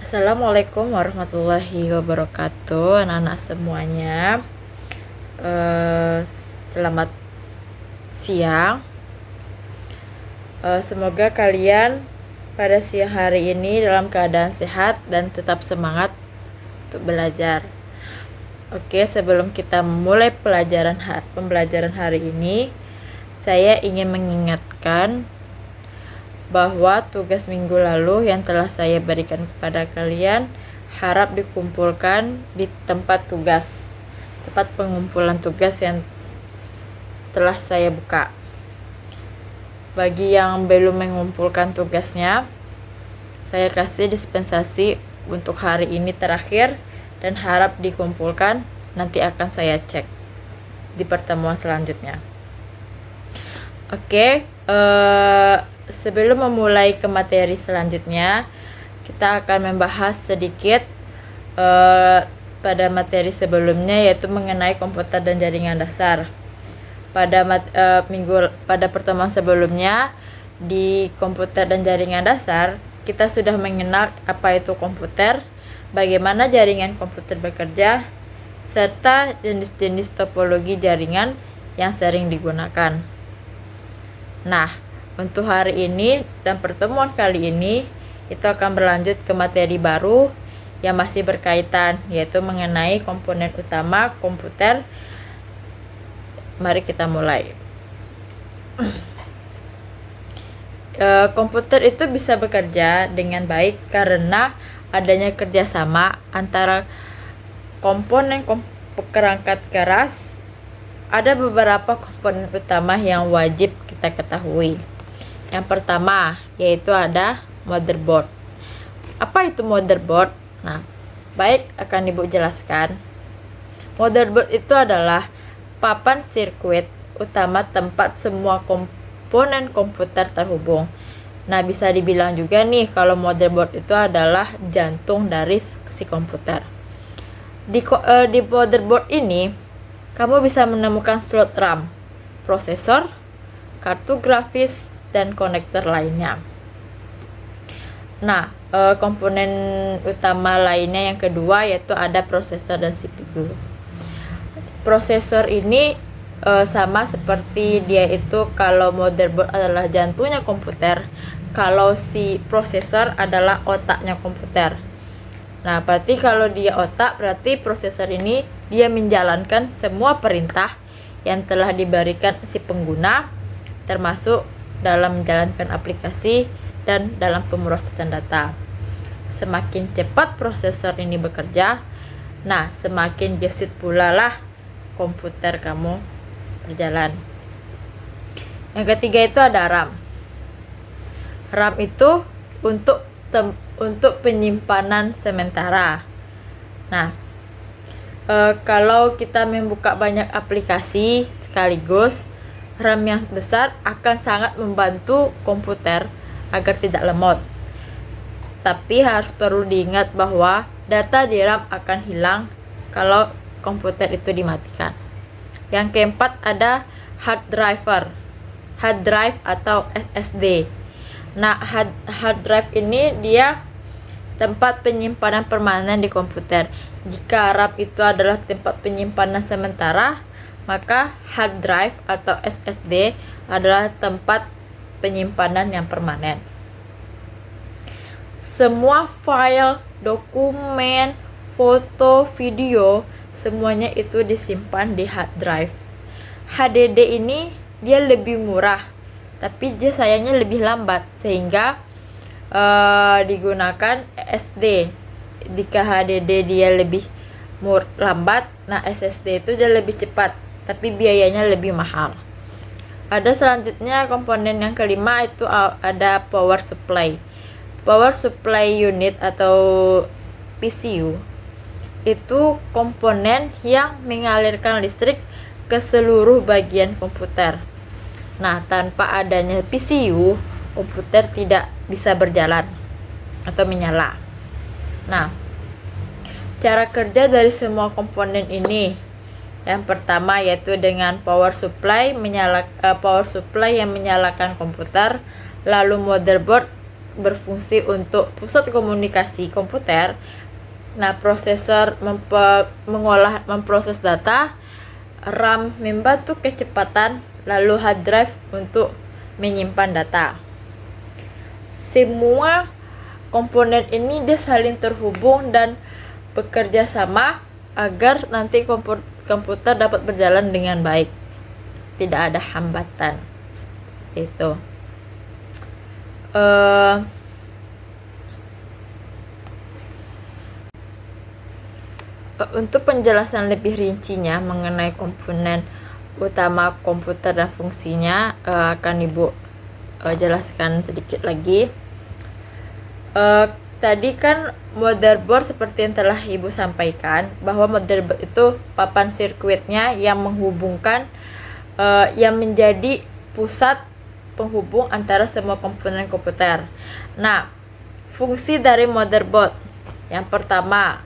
Assalamualaikum warahmatullahi wabarakatuh, anak-anak semuanya. Selamat siang. Semoga kalian pada siang hari ini dalam keadaan sehat dan tetap semangat untuk belajar. Oke, sebelum kita memulai pembelajaran hari ini, saya ingin mengingatkan bahwa tugas minggu lalu yang telah saya berikan kepada kalian harap dikumpulkan di tempat pengumpulan tugas yang telah saya buka. Bagi yang belum mengumpulkan tugasnya, saya kasih dispensasi untuk hari ini terakhir dan harap dikumpulkan, nanti akan saya cek di pertemuan selanjutnya. Oke, sebelum memulai ke materi selanjutnya, kita akan membahas sedikit pada materi sebelumnya, yaitu mengenai komputer dan jaringan dasar. Pada pertemuan sebelumnya di komputer dan jaringan dasar, kita sudah mengenal apa itu komputer, bagaimana jaringan komputer bekerja, serta jenis-jenis topologi jaringan yang sering digunakan. Nah, untuk hari ini dan pertemuan kali ini itu akan berlanjut ke materi baru yang masih berkaitan, yaitu mengenai komponen utama komputer. Mari kita mulai. Komputer itu bisa bekerja dengan baik karena adanya kerjasama antara komponen perangkat keras. Ada beberapa komponen utama yang wajib kita ketahui. Yang pertama yaitu ada motherboard. Apa itu motherboard? Nah, baik akan Ibu jelaskan. Motherboard itu adalah papan sirkuit utama tempat semua komponen komputer terhubung. Nah, bisa dibilang juga nih kalau motherboard itu adalah jantung dari si komputer. Di motherboard ini kamu bisa menemukan slot RAM, prosesor, kartu grafis, dan konektor lainnya. Nah, komponen utama lainnya yang kedua yaitu ada prosesor dan CPU. Prosesor ini sama seperti dia itu, kalau motherboard adalah jantungnya komputer, kalau si prosesor adalah otaknya komputer. Nah, berarti kalau dia otak, berarti prosesor ini dia menjalankan semua perintah yang telah diberikan si pengguna, termasuk dalam menjalankan aplikasi dan dalam pemrosesan data. Semakin cepat prosesor ini bekerja, nah semakin gesit pula lah komputer kamu berjalan. Yang ketiga itu ada RAM. RAM itu untuk penyimpanan sementara. Nah, kalau kita membuka banyak aplikasi sekaligus, RAM yang besar akan sangat membantu komputer agar tidak lemot. Tapi harus perlu diingat bahwa data di RAM akan hilang kalau komputer itu dimatikan. Yang keempat ada hard drive atau SSD. Nah, hard drive ini dia tempat penyimpanan permanen di komputer. Jika RAM itu adalah tempat penyimpanan sementara, maka hard drive atau SSD adalah tempat penyimpanan yang permanen. Semua file, dokumen, foto, video, semuanya itu disimpan di hard drive. HDD ini dia lebih murah, tapi dia sayangnya lebih lambat, sehingga digunakan SD. Jika HDD dia lebih lambat, nah SSD itu dia lebih cepat, tapi biayanya lebih mahal. Ada selanjutnya komponen yang kelima itu ada power supply. Power supply unit atau PCU itu komponen yang mengalirkan listrik ke seluruh bagian komputer. Nah, tanpa adanya PCU, komputer tidak bisa berjalan atau menyala. Nah, cara kerja dari semua komponen ini, yang pertama yaitu dengan power supply yang menyalakan komputer, lalu motherboard berfungsi untuk pusat komunikasi komputer. Nah, prosesor memproses data, RAM membantu kecepatan, lalu hard drive untuk menyimpan data. Semua komponen ini dia saling terhubung dan bekerja sama agar nanti komputer dapat berjalan dengan baik, tidak ada hambatan. Itu untuk penjelasan lebih rincinya mengenai komponen utama komputer dan fungsinya, akan Ibu jelaskan sedikit lagi. Tadi kan motherboard seperti yang telah Ibu sampaikan, bahwa motherboard itu papan sirkuitnya yang menghubungkan, yang menjadi pusat penghubung antara semua komponen komputer. Nah, fungsi dari motherboard yang pertama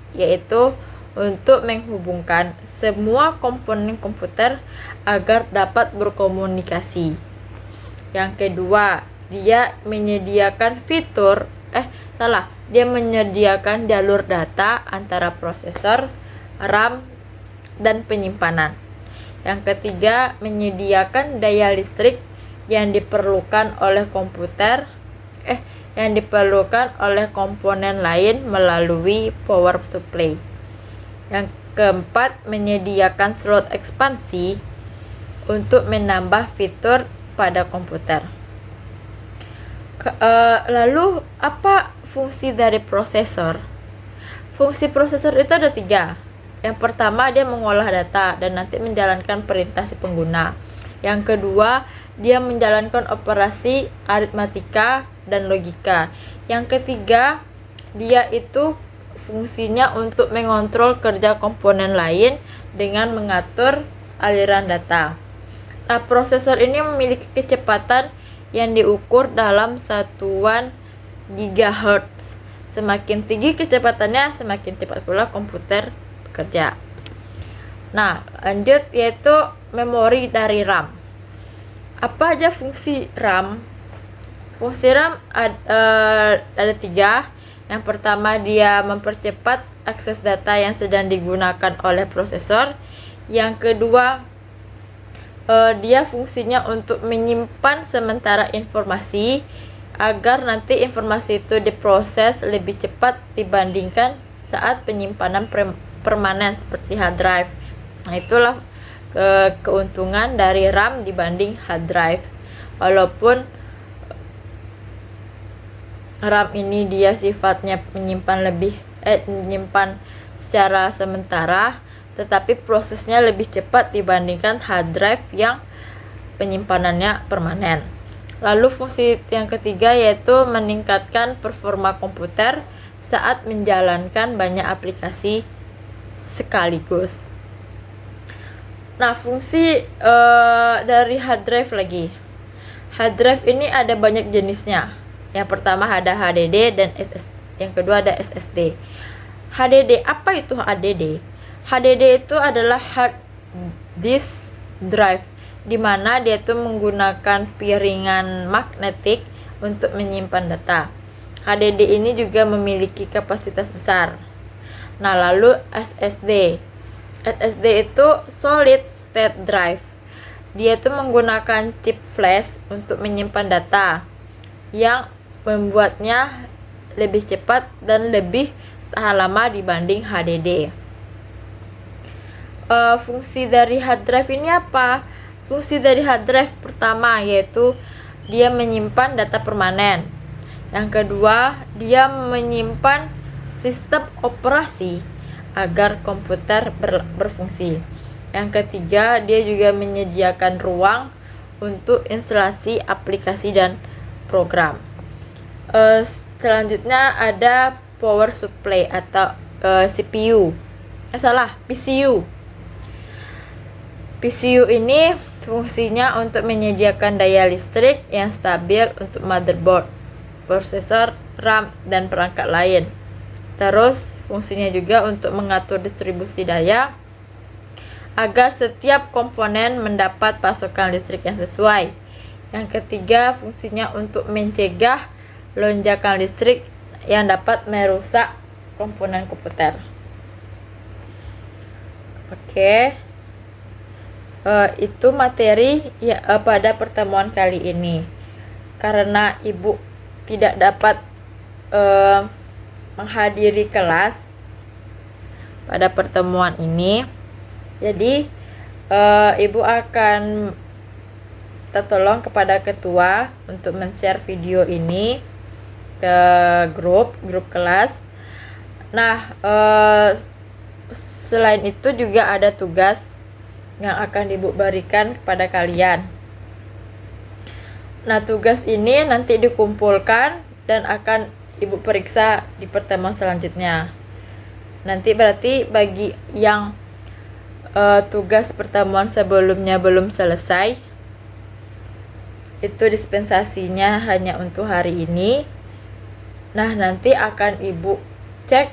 yaitu untuk menghubungkan semua komponen komputer agar dapat berkomunikasi. Yang kedua, dia menyediakan dia menyediakan jalur data antara prosesor, RAM, dan penyimpanan. Yang ketiga, menyediakan daya listrik yang diperlukan oleh komponen lain melalui power supply. Yang keempat, menyediakan slot ekspansi untuk menambah fitur pada komputer. Lalu apa fungsi dari prosesor? Fungsi prosesor itu ada 3. Yang pertama, dia mengolah data dan nanti menjalankan perintah si pengguna. Yang kedua, dia menjalankan operasi aritmatika dan logika. Yang ketiga, dia itu fungsinya untuk mengontrol kerja komponen lain dengan mengatur aliran data. Nah, prosesor ini memiliki kecepatan yang diukur dalam satuan gigahertz. Semakin tinggi kecepatannya, semakin cepat pula komputer bekerja. Nah, lanjut yaitu memori dari RAM. Apa aja fungsi RAM? Fungsi RAM ada 3. Yang pertama, dia mempercepat akses data yang sedang digunakan oleh prosesor. Yang kedua, dia fungsinya untuk menyimpan sementara informasi agar nanti informasi itu diproses lebih cepat dibandingkan saat penyimpanan permanen seperti hard drive. Nah, itulah keuntungan dari RAM dibanding hard drive. Walaupun RAM ini dia sifatnya menyimpan secara sementara, tetapi prosesnya lebih cepat dibandingkan hard drive yang penyimpanannya permanen. Lalu fungsi yang ketiga yaitu meningkatkan performa komputer saat menjalankan banyak aplikasi sekaligus. Nah, fungsi dari hard drive lagi. Hard drive ini ada banyak jenisnya. Yang pertama ada HDD dan SSD. Yang kedua ada SSD. HDD, apa itu HDD? HDD itu adalah hard disk drive, di mana dia itu menggunakan piringan magnetik untuk menyimpan data. HDD ini juga memiliki kapasitas besar. Nah, lalu SSD. SSD itu solid state drive. Dia itu menggunakan chip flash untuk menyimpan data yang membuatnya lebih cepat dan lebih tahan lama dibanding HDD. Fungsi dari hard drive ini apa? Fungsi dari hard drive pertama yaitu dia menyimpan data permanen. Yang kedua, dia menyimpan sistem operasi agar komputer berfungsi. Yang ketiga, dia juga menyediakan ruang untuk instalasi aplikasi dan program. Selanjutnya ada power supply atau PCU. PCU ini fungsinya untuk menyediakan daya listrik yang stabil untuk motherboard, prosesor, RAM, dan perangkat lain. Terus fungsinya juga untuk mengatur distribusi daya agar setiap komponen mendapat pasokan listrik yang sesuai. Yang ketiga, fungsinya untuk mencegah lonjakan listrik yang dapat merusak komponen komputer. Oke. Itu materi ya pada pertemuan kali ini. Karena Ibu tidak dapat menghadiri kelas pada pertemuan ini, jadi Ibu akan tertolong kepada ketua untuk men-share video ini ke grup kelas. Nah, selain itu juga ada tugas yang akan Ibu berikan kepada kalian. Nah, tugas ini nanti dikumpulkan dan akan Ibu periksa di pertemuan selanjutnya. Nanti berarti bagi yang tugas pertemuan sebelumnya belum selesai, itu dispensasinya hanya untuk hari ini. Nah, nanti akan Ibu cek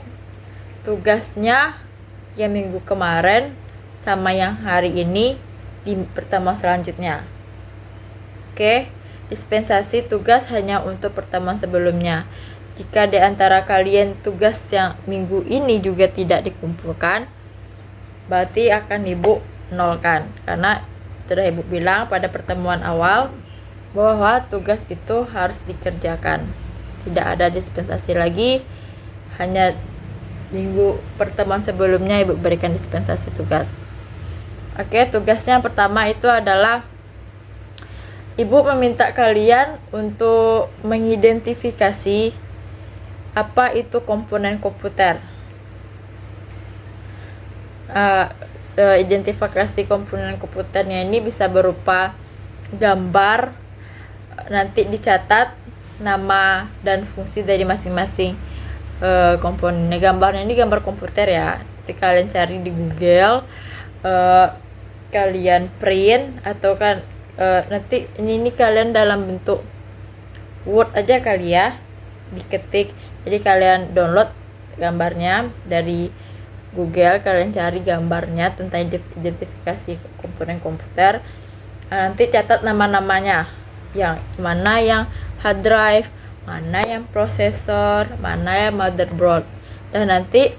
tugasnya yang minggu kemarin sama yang hari ini di pertemuan selanjutnya. Oke, dispensasi tugas hanya untuk pertemuan sebelumnya. Jika di antara kalian tugas yang minggu ini juga tidak dikumpulkan, berarti akan Ibu nolkan, karena sudah Ibu bilang pada pertemuan awal bahwa tugas itu harus dikerjakan. Tidak ada dispensasi lagi, hanya minggu pertemuan sebelumnya Ibu berikan dispensasi tugas. Oke, tugasnya yang pertama itu adalah Ibu meminta kalian untuk mengidentifikasi apa itu komponen komputer. Identifikasi komponen komputernya ini bisa berupa gambar, nanti dicatat nama dan fungsi dari masing-masing komponennya. Gambarnya ini gambar komputer ya, nanti kalian cari di Google, kalian print atau kan nanti ini kalian dalam bentuk Word aja kali ya, diketik. Jadi kalian download gambarnya dari Google, kalian cari gambarnya tentang identifikasi komponen komputer. Nanti catat nama-namanya, yang mana yang hard drive, mana yang prosesor, mana yang motherboard. Dan nanti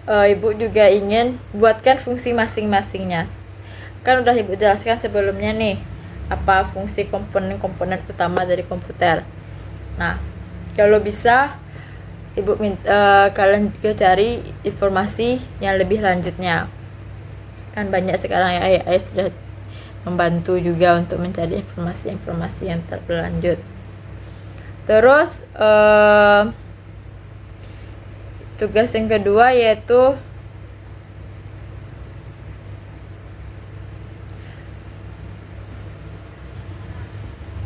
Ibu juga ingin buatkan fungsi masing-masingnya. Kan udah Ibu jelaskan sebelumnya nih apa fungsi komponen-komponen utama dari komputer. Nah, kalau bisa Ibu kalian juga cari informasi yang lebih lanjutnya. Kan banyak sekarang ya AI sudah membantu juga untuk mencari informasi-informasi yang terlanjut. Terus tugas yang kedua yaitu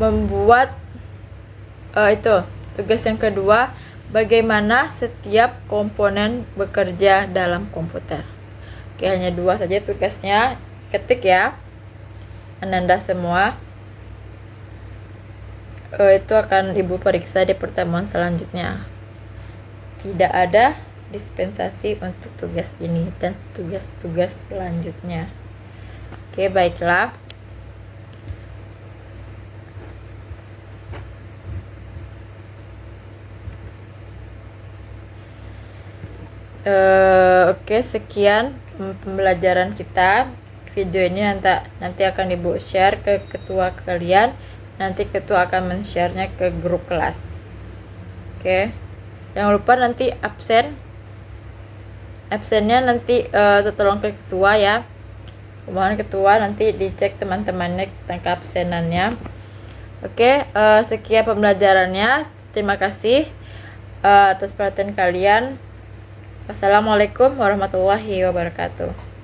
membuat tugas yang kedua, bagaimana setiap komponen bekerja dalam komputer. Oke, hanya 2 saja tugasnya, ketik ya Ananda semua. Itu akan Ibu periksa di pertemuan selanjutnya. Tidak ada dispensasi untuk tugas ini dan tugas-tugas selanjutnya. Oke, baiklah. Oke, sekian pembelajaran kita. Video ini nanti akan Ibu share ke ketua kalian. Nanti ketua akan men-share-nya ke grup kelas. Oke, jangan lupa nanti absennya nanti tolong ke ketua ya. Mohon ketua nanti dicek teman-temannya tentang keabsenannya. Oke, sekian pembelajarannya. Terima kasih atas perhatian kalian. Wassalamualaikum warahmatullahi wabarakatuh.